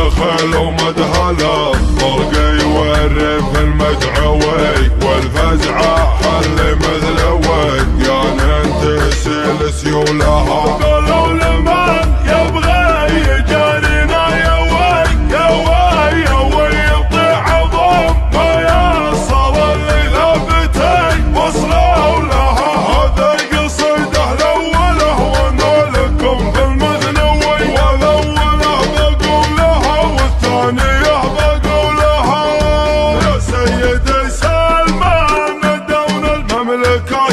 دخل ومدهله طرقه يورف المدعوي والفزعه حل مثل ود يا ننتسل سيولها. قالوا لمن يبغى يجارينا يا وي يا وي يا وي يطيع عظم ما يصل اللي لافتي وصلوا لها. هذا قصيده الاوله وانا لكم في المثنوي والاوله بقولها والثانيه بقولها. يا سيدي سلمان دون المملكه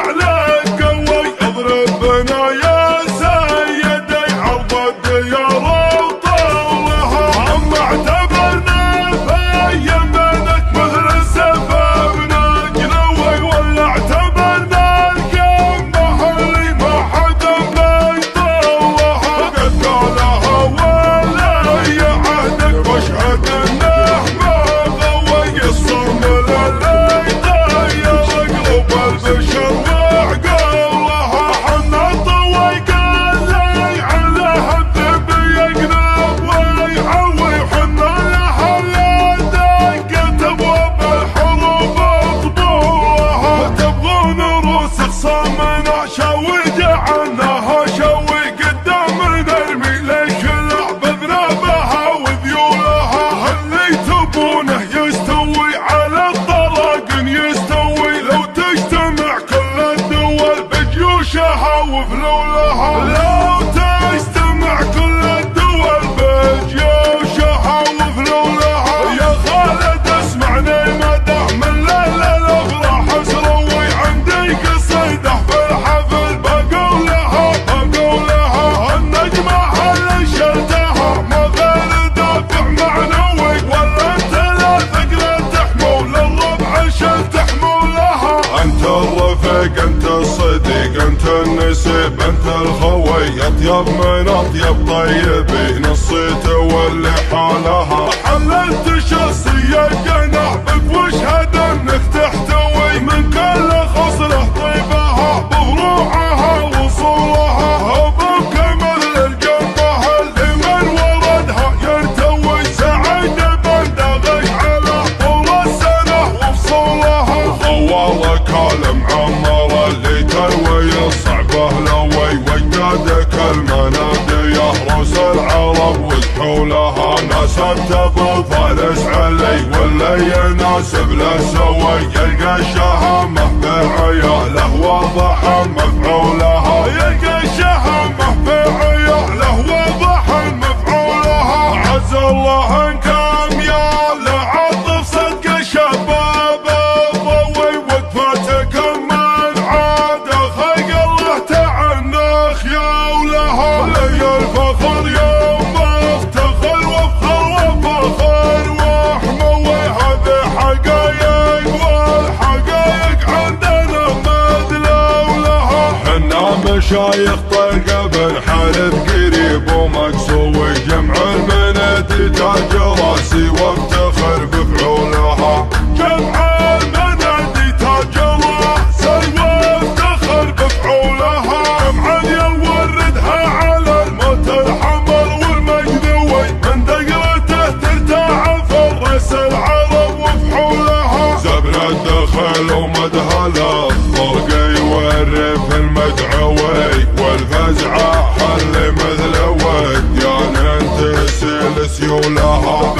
عليك قوي اضرب بنا يا سيدي عرض الديار وطولها. اما اعتبرنا في يمنك مثل السفا بنقلوي ولا اعتبرنا القمه اللي ما حدا بيطولها. قد قالها ولي عهدك واشهد انه ما غوي الصرمل اللي يطير قلوب البشر وعقولها. حنا طوي قال لي عليه الذب يقلب ويعوي حنا لها يدك تبواب الحروب اطبوها. تبغون روس خصامنا شوي جعلناها شوي قدام نرمي ليش لعب ذنبها وذيولها. اللي تبونه يستوي على الطلاقن يستوي لو تجتمع كل الدول بجيوشها وفلولها. لو تجتمع كل الدول بجيوشها وفلولها. يا خالد اسمعني مدح من ليلة الافراح اسروي عندي قصيده في الحفل بقولها بقولها. النجمة اللي شلتها ما غير دافع معنوي ولا انت لا ثقل تحمل للربع شلت حمولها. انت الرفيق انت الصديق انت النسيب انت الخوي اطيب من اطيب طيبي نصيت واللي حالها. حللت شخصية جناح بك واشهد انك تحتوي من كل خصله طيبها بفروعها وصولها. ابوك مثل القمه اللي من وردها يرتوي سعيد بندغش على طول السنه وفصولها. خوالك المعمر اللي تروي الصعبه لوي وجدادك المنادي يهرس العرب وكحولها. ناسبت ابو فارس علي ولا يناسب له سوي يلقى الشهامه بعياله واضح مفعولها. يلقى الشهامه بعياله واضح مفعولها. عز الله ان كان يا لعطف صدق الشباب الضوي وقفتك من عاد خلق الله تعنخ يا ولها. لي الفخر يوم افتخر وافخر وفخر واحموي. هذه حقايق والحقايق عندنا مدلولها. حنا مشايخ طلقه بنحارب قريب ومكسوي جمع المنادي تاج راسي وافتخر بفعولها. جمع المنادي تاج راسي وافتخر بفعولها. جمعا يوردها على الموت الحمر والمجذوي من دقلته ترتاع فرس العرب وفحولها. زبن الدخل ومدهله طرقه يورف المدعوي والفزعه حل مثل ود يا ننتسل سيولها.